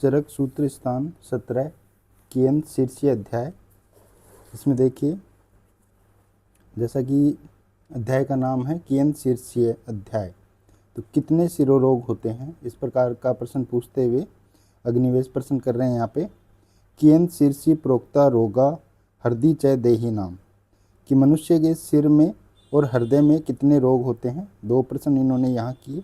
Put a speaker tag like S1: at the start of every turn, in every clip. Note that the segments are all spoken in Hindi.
S1: चरक सूत्र स्थान 17 केन शीर्षीय अध्याय। इसमें देखिए, जैसा कि अध्याय का नाम है केन शीर्षीय अध्याय, तो कितने शिरोरोग होते हैं, इस प्रकार का प्रश्न पूछते हुए अग्निवेश प्रश्न कर रहे हैं यहाँ पे। केन शीर्षी प्रोक्ता रोगा हृदय च देहि नाम, कि मनुष्य के सिर में और हृदय में कितने रोग होते हैं। दो प्रश्न इन्होंने यहाँ किए।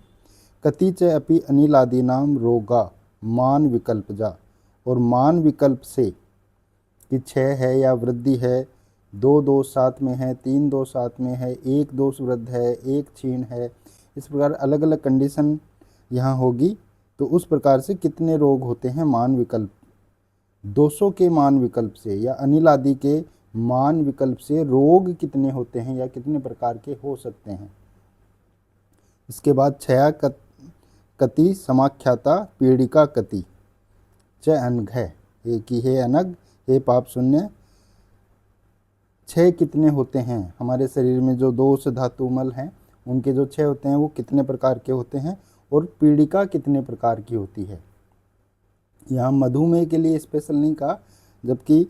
S1: कति च अपि अनिलादि नाम रोगा मान विकल्प जा, और मान विकल्प से कि 6 है या वृद्धि है, 2 दोष साथ में है, 3 दोष साथ में है, 1 दोष वृद्ध है, 1 क्षीण है, इस प्रकार अलग अलग कंडीशन यहाँ होगी। तो उस प्रकार से कितने रोग होते हैं मान विकल्प, दोषों के मान विकल्प से या अनिल आदि के मान विकल्प से रोग कितने होते हैं या कितने प्रकार के हो सकते हैं। इसके बाद छया कति समाख्याता पीड़िका कति च अनघ है, कि हे अनग, हे पाप शून्य, 6 कितने होते हैं हमारे शरीर में। जो दोष धातु मल हैं उनके जो 6 होते हैं वो कितने प्रकार के होते हैं, और पीड़िका कितने प्रकार की होती है। यहाँ मधुमेह के लिए स्पेशल नहीं कहा, जबकि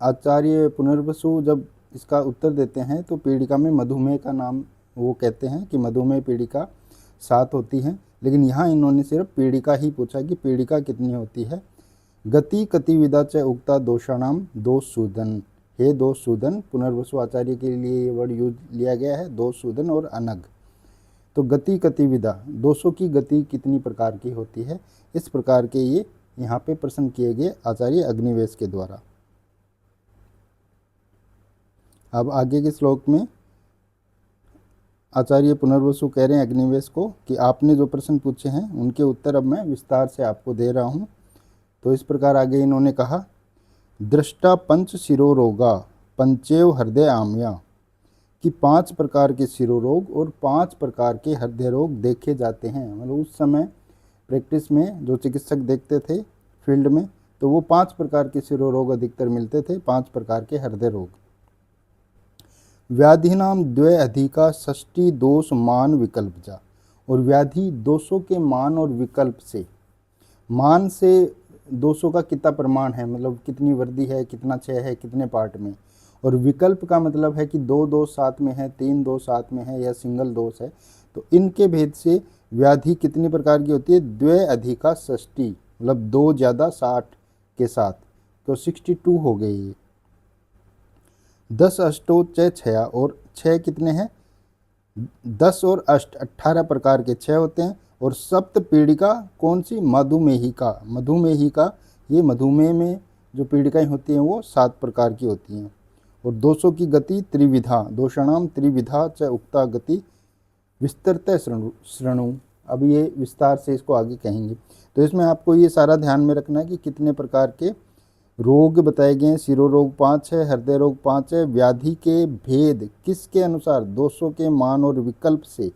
S1: आचार्य पुनर्वसु जब इसका उत्तर देते हैं तो पीड़िका में मधुमेह का नाम वो कहते हैं कि मधुमेह पीड़िका 7 होती हैं, लेकिन यहाँ इन्होंने सिर्फ पीड़िका ही पूछा कि पीड़िका कितनी होती है। गति कति विदा च उक्ता दोषाणाम दोष सूदन, हे दोष सूदन, पुनर्वसु आचार्य के लिए ये वर्ड यूज लिया गया है, दोष सूदन और अनग। तो गति कति विदा, दोषों की गति कितनी प्रकार की होती है, इस प्रकार के ये यहाँ पे प्रश्न किए गए आचार्य अग्निवेश के द्वारा। अब आगे के श्लोक में आचार्य पुनर्वसु कह रहे हैं अग्निवेश को कि आपने जो प्रश्न पूछे हैं उनके उत्तर अब मैं विस्तार से आपको दे रहा हूँ। तो इस प्रकार आगे इन्होंने कहा, दृष्टा पंच शिरोरोगा पंचेव हृदय आम्या, कि 5 प्रकार के शिरोरोग और 5 प्रकार के हृदय रोग देखे जाते हैं। मतलब उस समय प्रैक्टिस में जो चिकित्सक देखते थे फील्ड में, तो वो 5 प्रकार के शिरोरोग अधिकतर मिलते थे, 5 प्रकार के हृदय रोग। व्याधि नाम द्वय अधिका षष्टि दोष मान विकल्प जा, और व्याधि दोषों के मान और विकल्प से, मान से दोषों का कितना प्रमाण है, मतलब कितनी वृद्धि है, कितना क्षय है, कितने पार्ट में, और विकल्प का मतलब है कि 2 दोष साथ में है, 3 दोष साथ में है या सिंगल दोष है। तो इनके भेद से व्याधि कितनी प्रकार की होती है, द्वय अधिका षष्टि, मतलब 2 ज़्यादा 60 के साथ, तो 62 हो गई। 10 अष्टो च छया, और 6 कितने हैं, 10 और अष्ट 18 प्रकार के 6 होते हैं। और सप्त पीड़िका कौन सी, मधुमेहिका, मधुमेहिका, ये मधुमेह में जो पीड़िकाएँ होती हैं वो 7 प्रकार की होती हैं। और दोषों की गति त्रिविधा, दोषाणाम त्रिविधा च उक्ता गति विस्तृत श्रृणु। अब ये विस्तार से इसको आगे कहेंगे। तो इसमें आपको ये सारा ध्यान में रखना है कि कितने प्रकार के रोग बताए गए हैं। शिरोरोग 5 है, हृदय रोग 5 है। व्याधि के भेद किसके अनुसार, दोषों के मान और विकल्प से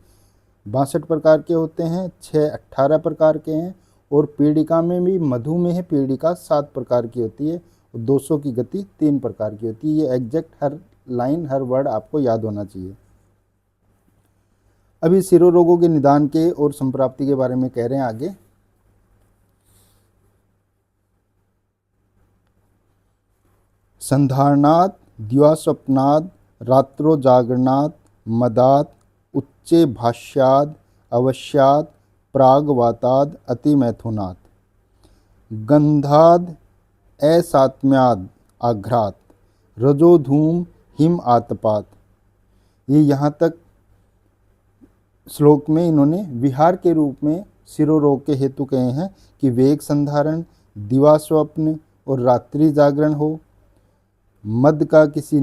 S1: 62 प्रकार के होते हैं, 6 18 प्रकार के हैं। और पीड़िका में भी मधुमेह पीड़िका 7 प्रकार की होती है, और दोषों की गति 3 प्रकार की होती है। ये एग्जैक्ट हर लाइन हर वर्ड आपको याद होना चाहिए। अभी शिरोरोगों के निदान के और संप्राप्ति के बारे में कह रहे हैं आगे। संधारणात् द्व्यास्वप्नात् रात्रो जागरणात् मदात् उच्चे भाष्याद अवश्याद प्रागवाताद अतिमैथुनात् गंधाद असात्म्याद आघ्रात रजोधूम हिम आतपात। ये यहाँ तक श्लोक में इन्होंने विहार के रूप में शिरोरोग के हेतु कहे हैं कि वेग संधारण, दिवास्वप्न और रात्रि जागरण हो, मद का किसी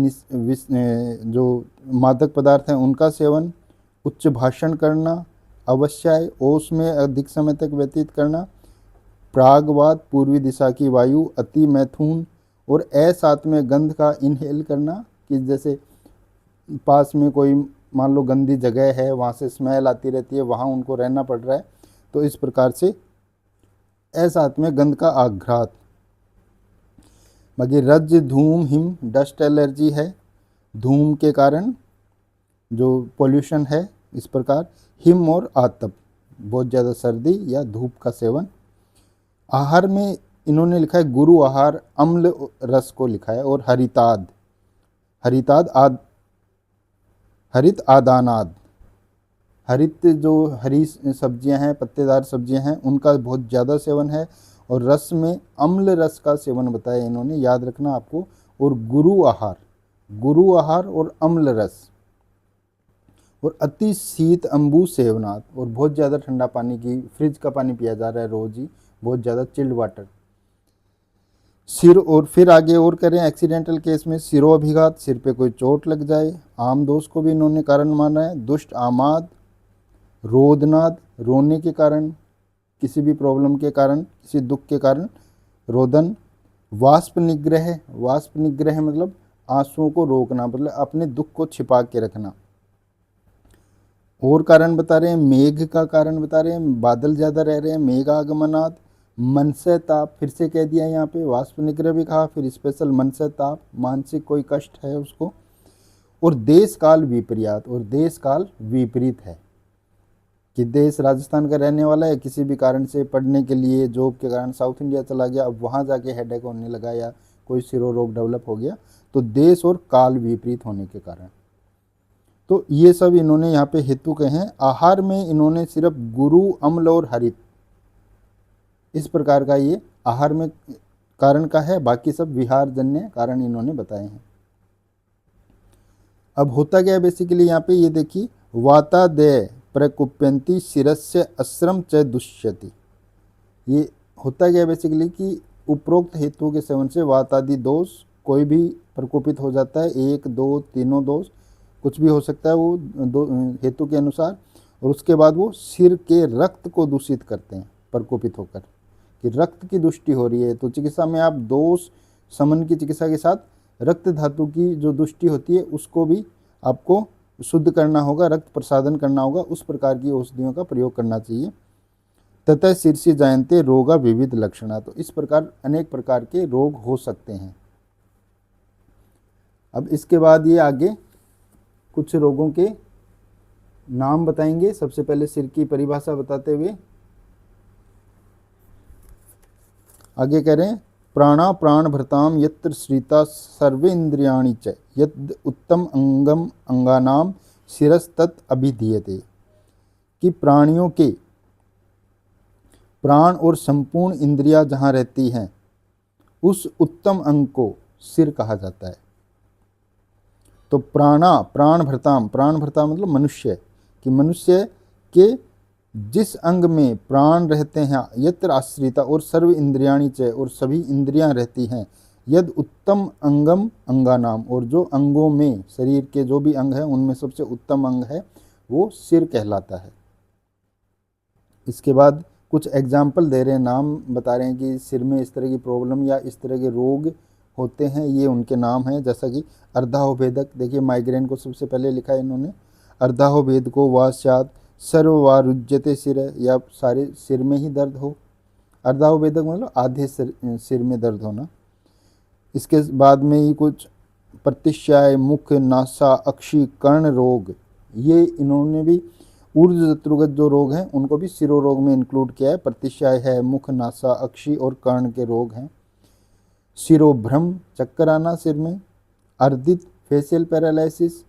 S1: जो मादक पदार्थ हैं उनका सेवन, उच्च भाषण करना, अवश्य ओस में अधिक समय तक व्यतीत करना, प्रागवात पूर्वी दिशा की वायु, अति मैथुन, और असात्म्य गंध का इनहेल करना, कि जैसे पास में कोई मान लो गंदी जगह है, वहाँ से स्मेल आती रहती है, वहाँ उनको रहना पड़ रहा है, तो इस प्रकार से असात्म्य गंध का आघात। बाकी रज धूम हिम, डस्ट एलर्जी है, धूम के कारण जो पोल्यूशन है, इस प्रकार हिम और आतप, बहुत ज़्यादा सर्दी या धूप का सेवन, आहार में इन्होंने लिखा है गुरु आहार, अम्ल रस को लिखा है, और हरिताद, हरित आदानाद, हरित जो हरी सब्जियां हैं, पत्तेदार सब्जियां हैं, उनका बहुत ज़्यादा सेवन है। और रस में अम्ल रस का सेवन बताया इन्होंने, याद रखना आपको। और गुरु आहार और अम्ल रस, और अति शीत अम्बु सेवनाथ, और बहुत ज़्यादा ठंडा पानी की, फ्रिज का पानी पिया जा रहा है रोज़ ही, बहुत ज़्यादा चिल्ड वाटर। सिर, और फिर आगे और करें, एक्सीडेंटल केस में सिरोभिघात, सिर पे कोई चोट लग जाए। आम दोष को भी इन्होंने कारण माना है। दुष्ट आमाद, रोदनाद, रोने के कारण, किसी भी प्रॉब्लम के कारण, किसी दुख के कारण रोदन। वाष्प निग्रह मतलब आंसुओं को रोकना, मतलब अपने दुख को छिपा के रखना। और कारण बता रहे हैं, मेघ का कारण बता रहे हैं, बादल ज़्यादा रह रहे हैं, मेघ आगमनाद। मनसय ताप, फिर से कह दिया यहाँ पे, वाष्प निग्रह भी कहा, फिर स्पेशल मनसय ताप, मानसिक कोई कष्ट है उसको। और देश काल विपरीत, और देश काल विपरीत है कि देश राजस्थान का रहने वाला है, किसी भी कारण से पढ़ने के लिए, जॉब के कारण साउथ इंडिया चला गया, अब वहाँ जाके हेडेक होने लगा या कोई सिरो रोग डेवलप हो गया, तो देश और काल विपरीत होने के कारण। तो ये सब इन्होंने यहाँ पे हेतु कहे हैं। आहार में इन्होंने सिर्फ गुरु, अम्ल और हरित, इस प्रकार का ये आहार में कारण का है, बाकी सब विहार जन्य कारण इन्होंने बताए हैं। अब होता क्या है बेसिकली यहाँ पे, ये देखिए, वातादय प्रकुप्यंती शिरस्य अश्रम च दुष्यति। ये होता क्या है बेसिकली कि उपरोक्त हेतु के सेवन से वातादि दोष कोई भी प्रकोपित हो जाता है, 1, 2, तीनों दोष, कुछ भी हो सकता है वो दो हेतु के अनुसार। और उसके बाद वो सिर के रक्त को दूषित करते हैं प्रकोपित होकर, कि रक्त की दुष्टि हो रही है। तो चिकित्सा में आप दोष शमन की चिकित्सा के साथ रक्त धातु की जो दुष्टि होती है उसको भी आपको शुद्ध करना होगा, रक्त प्रसादन करना होगा, उस प्रकार की औषधियों का प्रयोग करना चाहिए। ततः शीर्षि जायन्ते रोगा विविध लक्षणा, तो इस प्रकार अनेक प्रकार के रोग हो सकते हैं। अब इसके बाद ये आगे कुछ रोगों के नाम बताएंगे। सबसे पहले सिर की परिभाषा बताते हुए आगे कह रहे हैं, प्राणा प्राण भृताम यत्र श्रिता सर्वेन्द्रियाणि च यद उत्तम अंगम अंगानाम शिरस्तत् अभिधीयते, कि प्राणियों के प्राण और संपूर्ण इंद्रियां जहाँ रहती हैं उस उत्तम अंग को सिर कहा जाता है। तो प्राण भृताम मतलब मनुष्य, कि मनुष्य के जिस अंग में प्राण रहते हैं, यत्र आश्रिता, और सर्व इंद्रियाणि च, और सभी इंद्रियां रहती हैं, यद उत्तम अंगम अंगानाम, और जो अंगों में, शरीर के जो भी अंग हैं उनमें सबसे उत्तम अंग है वो सिर कहलाता है। इसके बाद कुछ एग्जाम्पल दे रहे हैं, नाम बता रहे हैं कि सिर में इस तरह की प्रॉब्लम या इस तरह के रोग होते हैं, ये उनके नाम हैं। जैसा कि अर्धाहोभेदक, देखिए माइग्रेन को सबसे पहले लिखा है इन्होंने, अर्धाहोभेद को वास्यात सर्ववारुज्यते सिर, या सारे सिर में ही दर्द हो। अर्धाहोभेदक मतलब आधे सिर में दर्द होना। इसके बाद में ही कुछ प्रतिश्याय, मुख, नासा, अक्षी, कर्ण रोग, ये इन्होंने भी ऊर्ध्व जत्रुगत जो रोग हैं उनको भी सिरो रोग में इंक्लूड किया है। प्रतिश्याय है, मुख, नासा, अक्षी और कर्ण के रोग हैं। सिरोभ्रम, चक्कर आना सिर में। अर्दित, फेशियल पैरालिसिस।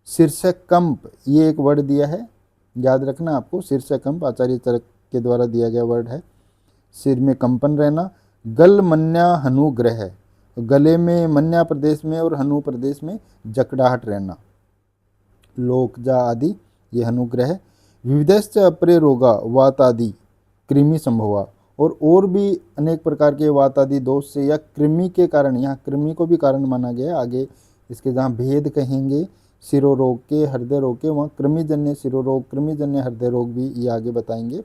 S1: शीर्षकंप, ये एक वर्ड दिया है, याद रखना आपको, शीर्षकंप आचार्य चरक के द्वारा दिया गया वर्ड है, सिर में कंपन रहना। गलमन्या हनुग्रह, गले में, मन्या प्रदेश में और हनु प्रदेश में जकड़ाहट रहना, लोकजा आदि, ये हनुग्रह। विविधश्च अपरे रोगा वातादि कृमि संभवा, और भी अनेक प्रकार के वातादि दोष से या कृमि के कारण, यहाँ कृमि को भी कारण माना गया है। आगे इसके जहाँ भेद कहेंगे सिरो रोग के, हृदय रोग के, वहाँ कृमिजन्य सिरो रोग, कृमिजन्य हृदय रोग भी ये आगे बताएंगे।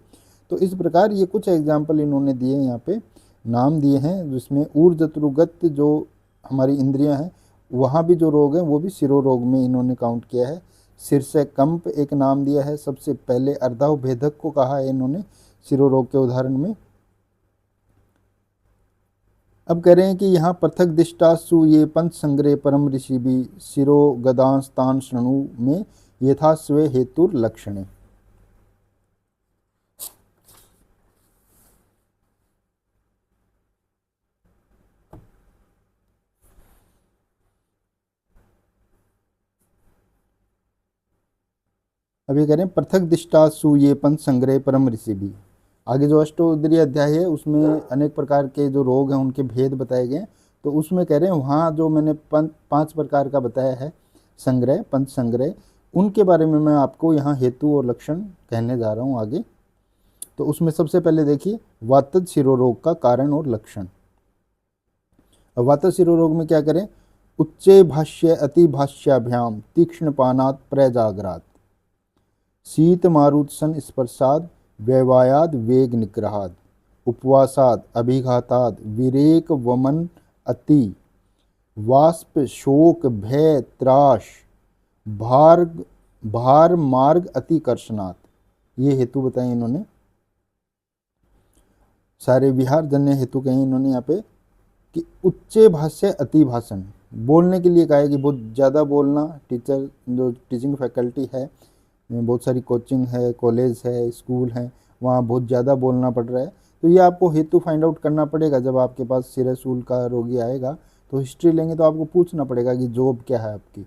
S1: तो इस प्रकार ये कुछ एग्जाम्पल इन्होंने दिए, यहाँ पे नाम दिए हैं, जिसमें ऊर्जतृगत जो हमारी इंद्रियां हैं वहाँ भी जो रोग हैं वो भी सिरो रोग में इन्होंने काउंट किया है। सिर से कंप एक नाम दिया है, सबसे पहले अर्धाभेदक को कहा है इन्होंने सिरो रोग के उदाहरण में। अब कह रहे हैं कि यहाँ पृथक दिष्टासु ये पंच संग्रह परम ऋषि भी सिरो गदांस्तान श्रृणु में यथा स्वे हेतुर लक्षणे। अब ये कह रहे हैं पृथक दिष्टा सूयेपन संग्रह परम ऋषि भी। आगे जो अष्टोदरीय अध्याय है उसमें अनेक प्रकार के जो रोग हैं उनके भेद बताए गए हैं। तो उसमें कह रहे हैं वहाँ जो मैंने 5 प्रकार का बताया है संग्रह, पंच संग्रह, उनके बारे में मैं आपको यहाँ हेतु और लक्षण कहने जा रहा हूँ आगे। तो उसमें सबसे पहले देखिए वातज शिरोरोग का कारण और लक्षण। वातज शिरोरोग में क्या करें, उच्चे भाष्य अति भाष्याभ्याम तीक्ष्ण पानात प्रजागरात शीत मारुत्सन स्पर्शाद व्यवायाद वेग निग्रहाद उपवासाद अभिघाताद विरेक वमन अति वाष्प शोक भय त्रास भार भार मार्ग अति कर्षणात। ये हेतु बताए इन्होंने, सारे विहार जन्य हेतु कहे इन्होंने यहाँ पे कि उच्चे भाष्य अति भाषण, बोलने के लिए कहा है कि बहुत ज़्यादा बोलना। टीचर जो टीचिंग फैकल्टी है, बहुत सारी कोचिंग है, कॉलेज है, स्कूल है, वहाँ बहुत ज़्यादा बोलना पड़ रहा है। तो ये आपको हेतु फाइंड आउट करना पड़ेगा। जब आपके पास सिरसूल का रोगी आएगा तो हिस्ट्री लेंगे तो आपको पूछना पड़ेगा कि जॉब क्या है आपकी,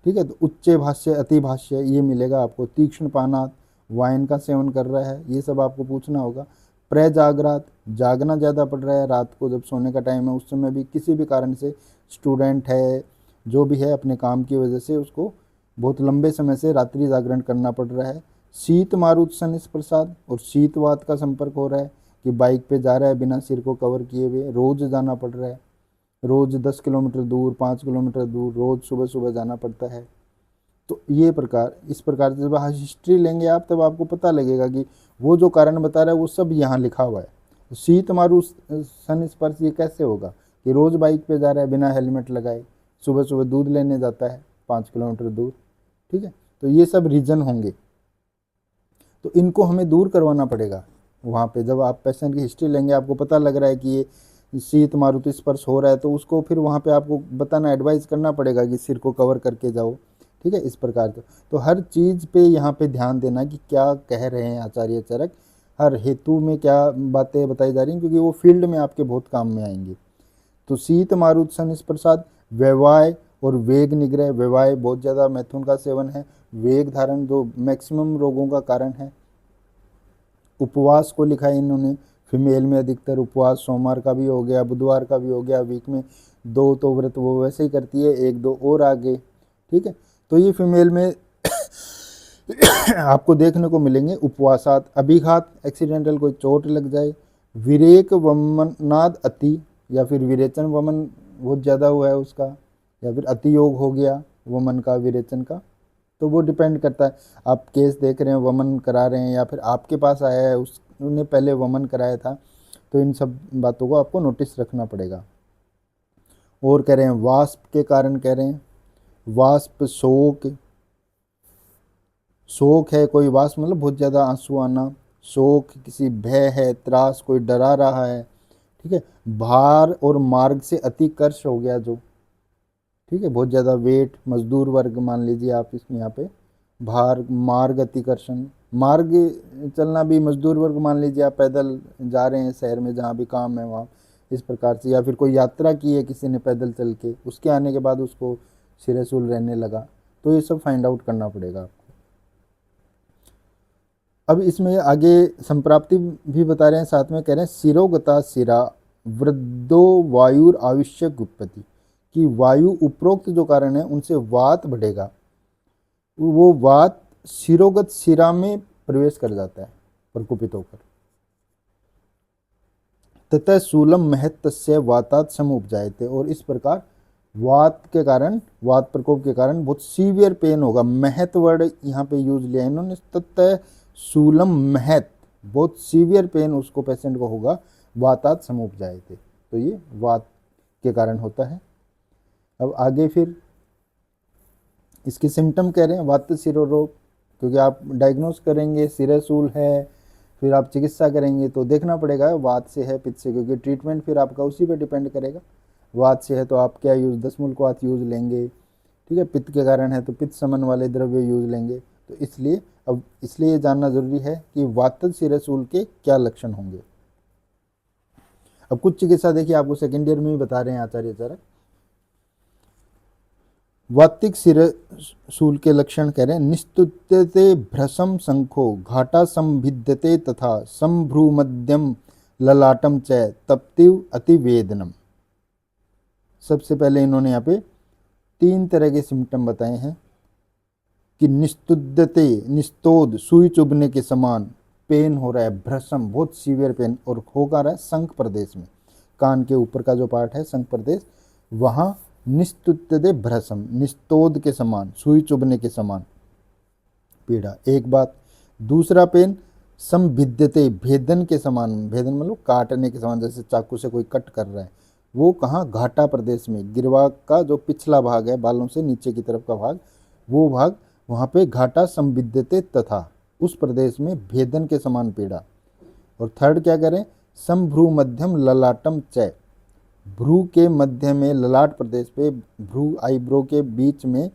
S1: ठीक है। तो उच्चे भाष्य अति भाष्य ये मिलेगा आपको। तीक्ष्ण पानात, वाइन का सेवन कर रहा है, ये सब आपको पूछना होगा। प्रजागरात, जागना ज़्यादा पड़ रहा है, रात को जब सोने का टाइम है उस समय भी किसी भी कारण से स्टूडेंट है जो भी है अपने काम की वजह से उसको बहुत लंबे समय से रात्रि जागरण करना पड़ रहा है। शीत मारुत्सन प्रसाद, और शीतवात का संपर्क हो रहा है कि बाइक पे जा रहा है बिना सिर को कवर किए हुए, रोज़ जाना पड़ रहा है, रोज़ 10 किलोमीटर दूर, 5 किलोमीटर दूर रोज़ सुबह सुबह जाना पड़ता है। तो ये प्रकार, इस प्रकार से जब हिस्ट्री लेंगे आप तब आपको पता लगेगा कि वो जो कारण बता रहा है वो सब यहाँ लिखा हुआ है। तो शीत मारु सन स्पर्श ये कैसे होगा कि रोज़ बाइक पे जा रहा है बिना हेलमेट लगाए, सुबह सुबह दूध लेने जाता है 5 किलोमीटर दूर, ठीक है। तो ये सब रीज़न होंगे, तो इनको हमें दूर करवाना पड़ेगा। वहाँ पे जब आप पेशेंट की हिस्ट्री लेंगे आपको पता लग रहा है कि ये शीत मारुति स्पर्श हो रहा है, तो उसको फिर वहाँ पे आपको बताना, एडवाइस करना पड़ेगा कि सिर को कवर करके जाओ, ठीक है। इस प्रकार का तो हर चीज़ पे यहाँ पे ध्यान देना कि क्या कह रहे हैं आचार्य चरक, हर हेतु में क्या बातें बताई जा रही हैं, क्योंकि वो फील्ड में आपके बहुत काम में आएंगी। तो शीत मारुत सन प्रसाद, व्यवाय और वेग निग्रह, व्यवाय बहुत ज़्यादा मैथुन का सेवन है, वेग धारण जो मैक्सिमम रोगों का कारण है। उपवास को लिखा है इन्होंने, फीमेल में अधिकतर उपवास सोमवार का भी हो गया, बुधवार का भी हो गया, वीक में 2 तो व्रत वो वैसे ही करती है, 1-2 और आगे, ठीक है। तो ये फीमेल में आपको देखने को मिलेंगे। उपवासात, अभिघात, एक्सीडेंटल कोई चोट लग जाए, विरेक वमनाद अति, या फिर विरेचन वमन बहुत ज़्यादा हुआ है उसका, या फिर अति योग हो गया वमन का, विरेचन का। तो वो डिपेंड करता है, आप केस देख रहे हैं वमन करा रहे हैं या फिर आपके पास आया है उसने पहले वमन कराया था, तो इन सब बातों को आपको नोटिस रखना पड़ेगा। और कह रहे हैं वाष्प के कारण, कह रहे हैं वाष्प शोक, शोक है कोई वाष्प मतलब बहुत ज़्यादा आंसू आना, शोक किसी भय है, त्रास कोई डरा रहा है, ठीक है। भार और मार्ग से अतिकर्ष हो गया जो, ठीक है, बहुत ज़्यादा वेट, मजदूर वर्ग मान लीजिए आप इसमें यहाँ पे, भार मार्ग अतिकर्षण, मार्ग चलना भी मजदूर वर्ग मान लीजिए, आप पैदल जा रहे हैं शहर में जहाँ भी काम है वहाँ, इस प्रकार से, या फिर कोई यात्रा की है किसी ने पैदल चल के, उसके आने के बाद उसको सिरसूल रहने लगा, तो ये सब फाइंड आउट करना पड़ेगा आपको। अब इसमें आगे संप्राप्ति भी बता रहे हैं, साथ में कह रहे हैं शिरोगता शिरा वृद्धो वायुर आवश्यक उत्पत्ति, कि वायु उपरोक्त जो कारण है उनसे वात बढ़ेगा, वो वात शिरोगत शिरा में प्रवेश कर जाता है प्रकुपित होकर। ततः शूलम महत्तस्य वातात सम उपजायते, और इस प्रकार वात के कारण, वात प्रकोप के कारण बहुत सीवियर पेन होगा। महत वर्ड यहाँ पे यूज लिया इन्होंने, ततः शूलम महत, बहुत सीवियर पेन उसको पेशेंट को होगा, वातात सम उपजायते, तो ये वात के कारण होता है। अब आगे फिर इसके सिम्टम कह रहे हैं वात शिरोरोग, क्योंकि आप डायग्नोस करेंगे सिरसूल है, फिर आप चिकित्सा करेंगे तो देखना पड़ेगा वात से है पित्त से, क्योंकि ट्रीटमेंट फिर आपका उसी पे डिपेंड करेगा। वात से है तो आप क्या यूज़, 10 मूलकवात यूज़ लेंगे, ठीक है। पित्त के कारण है तो पित्त समन वाले द्रव्य यूज़ लेंगे। तो इसलिए अब इसलिए ये जानना जरूरी है कि वातज सिरसूल के क्या लक्षण होंगे। अब कुछ चिकित्सा देखिए आपको सेकेंड ईयर में ही बता रहे हैं आचार्य चरक। वातिक शिरशूल के लक्षण कह रहे हैं, निस्तुत्यते भ्रशम शंखो घाटा संभिद्यते तथा संभ्रूमध्यम ललाटम च तप्तिव अतिवेदनम। सबसे पहले इन्होंने यहाँ पे 3 तरह के सिम्टम बताए हैं कि निस्तुद्यते, निस्तोद, सुई चुभने के समान पेन हो रहा है, भ्रशम बहुत सीवियर पेन, और होगा रहा है शंख प्रदेश में, कान के ऊपर का जो पार्ट है शंख प्रदेश, वहाँ निस्तुत्यते भ्रशम, निस्तोद के समान, सुई चुभने के समान पीड़ा, एक बात। दूसरा पेन संभिद्यते, भेदन के समान, भेदन मतलब काटने के समान, जैसे चाकू से कोई कट कर रहा है, वो कहाँ, घाटा प्रदेश में, गिरवा का जो पिछला भाग है, बालों से नीचे की तरफ का भाग, वो भाग, वहाँ पे घाटा संभिद्यते तथा, उस प्रदेश में भेदन के समान पीड़ा। और थर्ड क्या करें, संभ्रू मध्यम ललाटम च, भ्रू के मध्य में, ललाट प्रदेश पे, भ्रू आईब्रो के बीच में,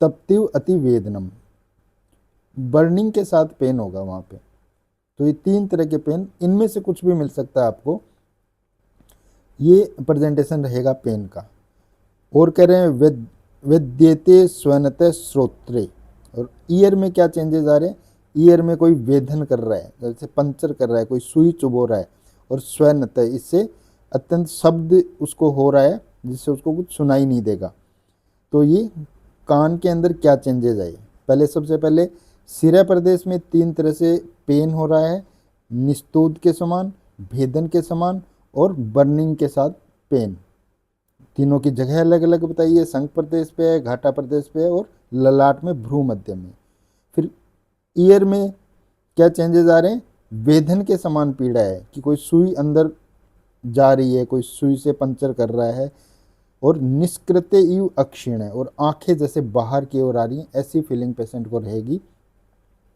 S1: तप्तिव अतिवेदनम, बर्निंग के साथ पेन होगा वहाँ पे। तो ये 3 तरह के पेन, इनमें से कुछ भी मिल सकता है आपको, ये प्रेजेंटेशन रहेगा पेन का। और कह रहे हैं वेद्यते स्वनते श्रोत्रे, और ईयर में क्या चेंजेस आ रहे हैं, ईयर में कोई वेदन कर रहा है, जैसे पंचर कर रहा है, कोई सुई चुभो रहा है, और स्वनते, इससे अत्यंत शब्द उसको हो रहा है जिससे उसको कुछ सुनाई नहीं देगा। तो ये कान के अंदर क्या चेंजेस आए, पहले सबसे पहले सिरा प्रदेश में 3 तरह से पेन हो रहा है, निस्तूद के समान, भेदन के समान, और बर्निंग के साथ पेन। तीनों की जगह अलग अलग बताइए, शंख प्रदेश पे है, घाटा प्रदेश पे है, और ललाट में, भ्रू मध्य में। फिर ईयर में क्या चेंजेस आ रहे हैं, वेदन के समान पीड़ा है कि कोई सुई अंदर जा रही है, कोई सुई से पंचर कर रहा है, और निष्कृत्य इव अक्षीण है, और आंखें जैसे बाहर की ओर आ रही हैं, ऐसी फीलिंग पेशेंट को रहेगी,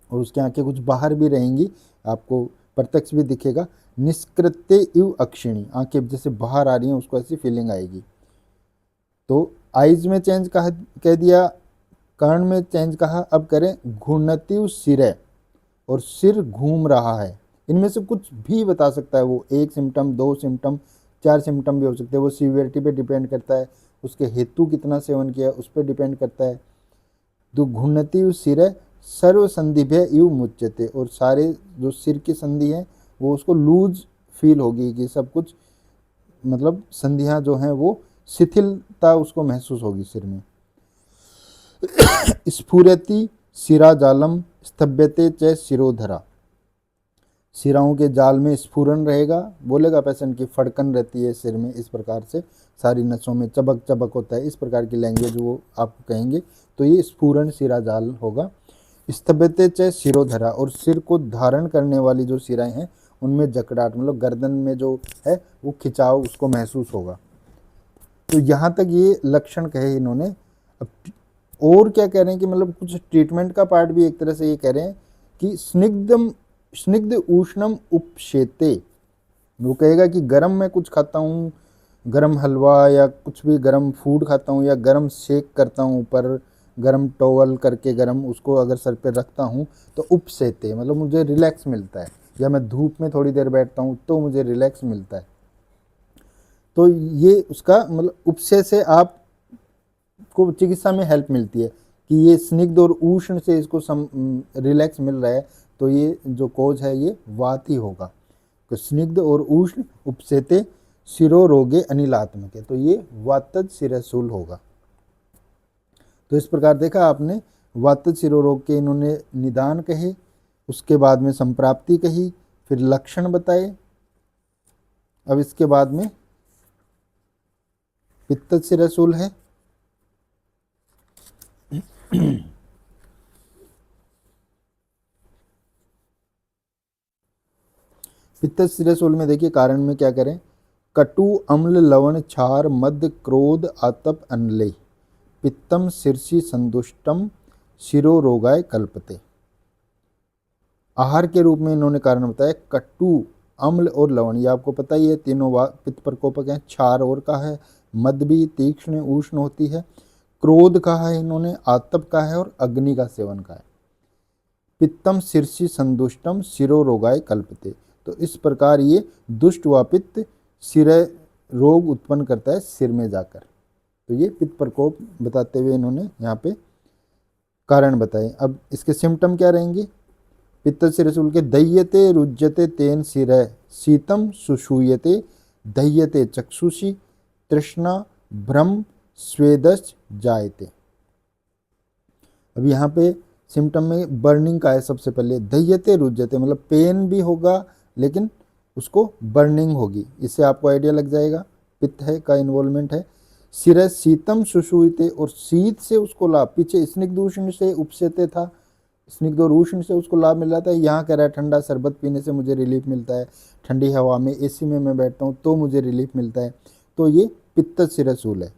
S1: और उसकी आंखें कुछ बाहर भी रहेंगी, आपको प्रत्यक्ष भी दिखेगा, निष्कृत्य इव अक्षिणी, आंखें जैसे बाहर आ रही हैं, उसको ऐसी फीलिंग आएगी। तो आइज में चेंज कह दिया, कर्ण में चेंज कहा, अब करें घूर्णतिव सिर, और सिर घूम रहा है। इनमें से कुछ भी बता सकता है वो, 1 सिम्टम, 2 सिम्टम, 4 सिम्टम भी हो सकते हैं, वो सीवियरिटी पे डिपेंड करता है, उसके हेतु कितना सेवन किया उस पर डिपेंड करता है। तो घूर्णतिव सिर सर्व संधिभ्य इव मुच्यते, और सारे जो सिर की संधि है वो उसको लूज फील होगी, कि सब कुछ मतलब संधियाँ जो हैं वो शिथिलता उसको महसूस होगी सिर में। स्फुरति सिरा जालम स्तभ्यते च शिरोधरा, सिराओं के जाल में स्फुरन रहेगा, बोलेगा पेशेंट की फड़कन रहती है सिर में, इस प्रकार से सारी नसों में चबक चबक होता है, इस प्रकार की लैंग्वेज वो आपको कहेंगे। तो ये स्फुरन सिरा जाल होगा। स्तभ्यते च शिरोधरा, और सिर को धारण करने वाली जो सिराएं हैं उनमें जकड़ाहट, मतलब गर्दन में जो है वो खिंचाव उसको महसूस होगा। तो यहाँ तक ये लक्षण कहे इन्होंने। अब और क्या कह रहे हैं कि मतलब कुछ ट्रीटमेंट का पार्ट भी एक तरह से ये कह रहे हैं कि स्निग्ध उष्णम उपशेते, वो कहेगा कि गर्म मैं कुछ खाता हूँ, गर्म हलवा या कुछ भी गर्म फूड खाता हूँ, या गर्म शेक करता हूँ, ऊपर गर्म टॉवल करके गर्म उसको अगर सर पे रखता हूँ तो उपसेते, मतलब मुझे रिलैक्स मिलता है, या मैं धूप में थोड़ी देर बैठता हूँ तो मुझे रिलैक्स मिलता है। तो ये उसका मतलब उपसे से आपको चिकित्सा में हेल्प मिलती है कि ये स्निग्ध और उष्ण से इसको रिलैक्स मिल रहा है, तो ये जो कोज है ये वात ही होगा। तो स्निग्ध और उष्ण उपसेते शिरोरोगे अनिलात्मक है, तो ये वातज शिरशूल होगा। तो इस प्रकार देखा आपने, वातज शिरोरोग के इन्होंने निदान कहे, उसके बाद में संप्राप्ति कही, फिर लक्षण बताए। अब इसके बाद में पित्तज शिरशूल है। पित्तज शिरशूल में देखिए कारण में क्या करें, कटु अम्ल लवण क्षार मद क्रोध आतप अनले पित्तम शीर्षि संदुष्टम शिरोरोगाय कल्पते। आहार के रूप में इन्होंने कारण बताया, कटु, अम्ल और लवण, ये आपको पता ही है तीनों पित्त प्रकोपक हैं। क्षार और का है, मद भी तीक्ष्ण उष्ण होती है, क्रोध का है इन्होंने, आतप का है, और अग्नि का सेवन का है। पित्तम शीर्षि संदुष्टम शिरोरोगाय कल्पते, तो इस प्रकार ये दुष्ट व पित्त सिर रोग उत्पन्न करता है सिर में जाकर। तो ये पित्त प्रकोप बताते हुए इन्होंने यहाँ पे कारण बताए। अब इसके सिम्टम क्या रहेंगे? पित्त शिरशूल के दह्यते रुज्यते तेन शिरः शीतम सुषूयते दह्यते चक्षुषी तृष्णा भ्रम स्वेदश्च जायते। अब यहाँ पे सिम्टम में बर्निंग का है। सबसे पहले दह्यते रुज्यते मतलब पेन भी होगा लेकिन उसको बर्निंग होगी, इससे आपको आइडिया लग जाएगा पित्त है का इन्वॉल्वमेंट है। शिरः शीतम सुषूयते और शीत से उसको लाभ, पीछे स्निग्ध उष्ण से उपसेते था, स्निग्ध और उष्ण से उसको लाभ मिल रहा था, यहाँ कह रहा है ठंडा शरबत पीने से मुझे रिलीफ मिलता है, ठंडी हवा में एसी में मैं बैठता हूँ तो मुझे रिलीफ मिलता है। तो ये पित्त शिरशूल है।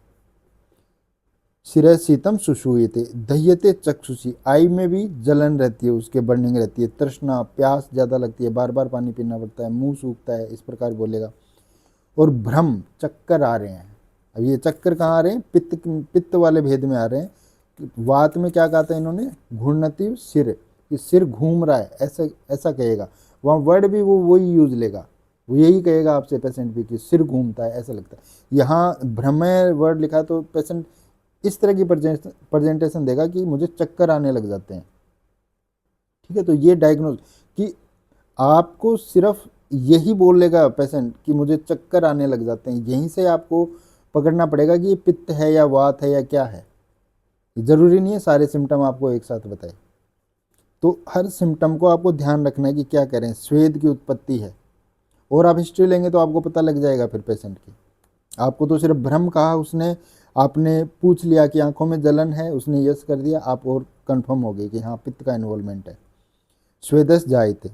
S1: शिरः शीतम सुषूयते दह्यते चक्षुषी, आई में भी जलन रहती है, उसके बर्निंग रहती है, तृष्णा प्यास ज़्यादा लगती है, बार बार पानी पीना पड़ता है, मुंह सूखता है, इस प्रकार बोलेगा। और भ्रम चक्कर आ रहे हैं। अब ये चक्कर कहाँ आ रहे हैं? पित्त वाले भेद में आ रहे हैं। वात में क्या कहा था इन्होंने? घूर्णति सिर, कि सिर घूम रहा है, ऐसा ऐसा कहेगा। वहाँ वर्ड भी वो वही यूज लेगा, वो यही कहेगा आपसे पेशेंट भी कि सिर घूमता है ऐसा लगता है। यहाँ भ्रमय वर्ड लिखा है तो पेशेंट इस तरह की प्रेजेंटेशन देगा कि मुझे चक्कर आने लग जाते हैं। ठीक है, तो ये डायग्नोज कि आपको सिर्फ यही बोलेगा पेशेंट कि मुझे चक्कर आने लग जाते हैं, यहीं से आपको पकड़ना पड़ेगा कि ये पित्त है या वात है या क्या है। ज़रूरी नहीं है सारे सिम्टम आपको एक साथ बताए, तो हर सिम्टम को आपको ध्यान रखना है कि क्या करें। स्वेद की उत्पत्ति है और आप हिस्ट्री लेंगे तो आपको पता लग जाएगा फिर पेशेंट की। आपको तो सिर्फ भ्रम कहा उसने, आपने पूछ लिया कि आंखों में जलन है, उसने यस कर दिया, आप और कंफर्म हो गए कि हाँ पित्त का इन्वॉल्वमेंट है। स्वेदस जायते।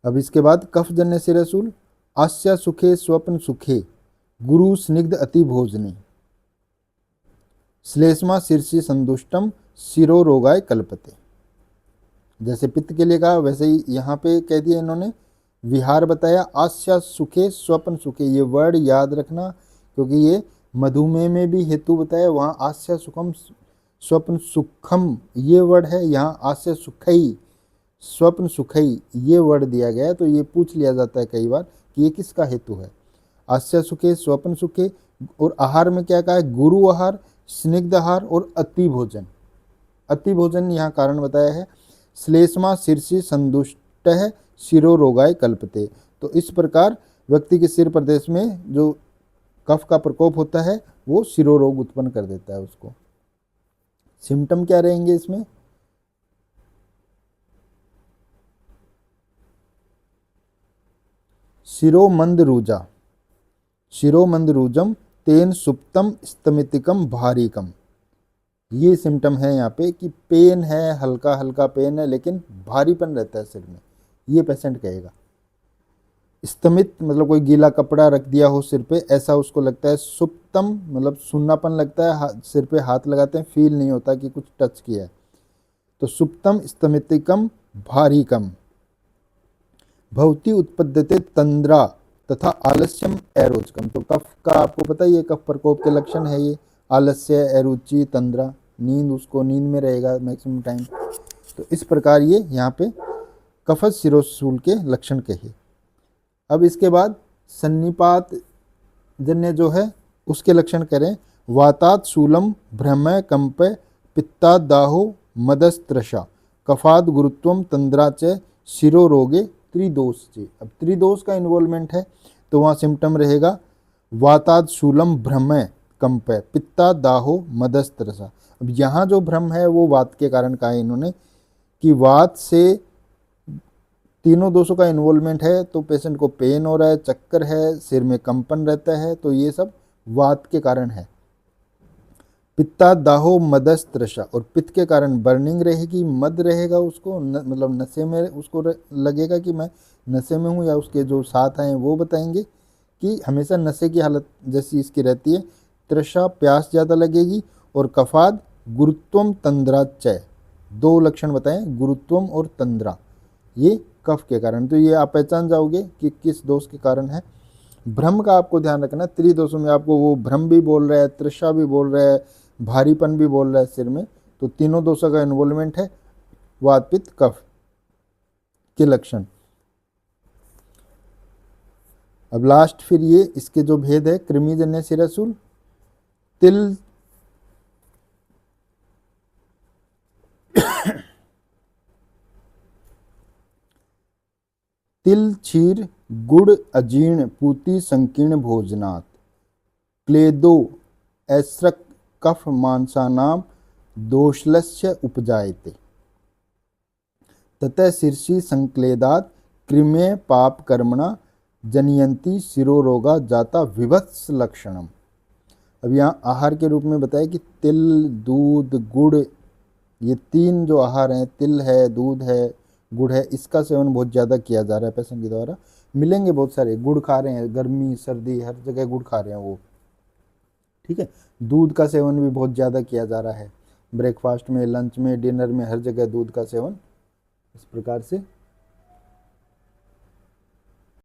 S1: अब इसके बाद कफजन्य शिरशूल आस्या सुखे स्वप्न सुखे गुरु स्निग्ध अति भोजनी श्लेष्मा शीर्षि संदुष्टम शिरो रोगाय कल्पते। जैसे पित्त के लिए कहा वैसे ही यहाँ पे कह दिया इन्होंने, विहार बताया। आस्या सुखे स्वप्न सुखे, ये वर्ड याद रखना क्योंकि ये मधुमेह में भी हेतु बताया, वहाँ आस्या सुखम स्वप्न सुखम ये वर्ड है, यहाँ आस्या सुखई स्वप्न सुखई ये वर्ड दिया गया है। तो ये पूछ लिया जाता है कई बार कि ये किसका हेतु है। आस्या सुखे स्वप्न सुखे, और आहार में क्या कहा है? गुरु आहार, स्निग्ध आहार और अति भोजन। अति भोजन यहाँ कारण बताया है। श्लेष्मा शीर्षि संदुष्ट है शिरो रोगाय कल्पते। तो इस प्रकार व्यक्ति के सिर प्रदेश में जो कफ का प्रकोप होता है वो शिरो रोग उत्पन्न कर देता है उसको। सिम्टम क्या रहेंगे इसमें? शिरोमंद रूजा, शिरोमंद रूजम तेन सुप्तम स्तमितिकम भारीकम। ये सिम्टम है यहाँ पे कि पेन है, हल्का हल्का पेन है लेकिन भारीपन रहता है सिर में, ये पेशेंट कहेगा। स्तमित मतलब कोई गीला कपड़ा रख दिया हो सिर पे ऐसा उसको लगता है। सुप्तम मतलब सुन्नापन लगता है, सिर पे हाथ लगाते हैं फील नहीं होता कि कुछ टच किया है। तो सुप्तम स्तमितिकम भारीकम भवती उत्पद्यते तंद्रा तथा आलस्यम एरोचकम। तो कफ का आपको पता ही है, कफ प्रकोप के लक्षण है ये आलस्य, एरुचि, तंद्रा, नींद, उसको नींद में रहेगा मैक्सिमम टाइम। तो इस प्रकार ये यहाँ पे कफज शिरोशूल के लक्षण कहे। अब इसके बाद सन्निपात जन्य जो है उसके लक्षण करें। वातात शूलम भ्रमय कंपय पित्ताद दाहो मदस्त्रशा कफाद गुरुत्वम तंद्रा च शिरो रोगे त्रिदोष से। अब त्रिदोष का इन्वॉल्वमेंट है तो वहाँ सिम्टम रहेगा वाताद शूलम भ्रमय कंपय पित्ता दाहो मदस्त्रसा। अब यहाँ जो भ्रम है वो वात के कारण कहा है इन्होंने कि वात से तीनों दोषों का इन्वॉल्वमेंट है, तो पेशेंट को पेन हो रहा है, चक्कर है, सिर में कंपन रहता है, तो ये सब वात के कारण है। पित्ता दाहो मदस्त्रशा, और पित्त के कारण बर्निंग रहेगी, मद रहेगा उसको मतलब नशे में उसको लगेगा कि मैं नशे में हूँ, या उसके जो साथ आए वो बताएंगे कि हमेशा नशे की हालत जैसी इसकी रहती है। तृषा प्यास ज़्यादा लगेगी, और कफाद गुरुत्वम तंद्राचय, दो लक्षण बताएं गुरुत्वम और तंद्रा, ये कफ के कारण। तो ये आप पहचान जाओगे कि किस दोष के कारण है। भ्रम का आपको ध्यान रखना, त्रिदोषों में आपको वो भ्रम भी बोल रहा है, तृषा भी बोल रहा है, भारीपन भी बोल रहा है सिर में, तो तीनों दोषों का इन्वॉल्वमेंट है वात पित्त कफ के लक्षण। अब लास्ट फिर ये इसके जो भेद है कृमिजन्य शिरशूल तिल तिल क्षीर गुड़ अजीर्ण पूति संकीर्ण भोजनात् क्लेदो ऐस्रक कफ मांसानाम दोषलस्य उपजायते ततः शीर्षि संक्लेदात कृमे पाप कर्मणा जनयंती शिरोरोगा जाता विभत्स लक्षणम। अब यहाँ आहार के रूप में बताया कि तिल, दूध, गुड़, ये तीन जो आहार हैं, तिल है, दूध है, गुड़ है, इसका सेवन बहुत ज़्यादा किया जा रहा है पेशेंट के द्वारा। मिलेंगे बहुत सारे, गुड़ खा रहे हैं, गर्मी सर्दी हर जगह गुड़ खा रहे हैं वो, ठीक है। दूध का सेवन भी बहुत ज़्यादा किया जा रहा है, ब्रेकफास्ट में, लंच में, डिनर में, हर जगह दूध का सेवन इस प्रकार से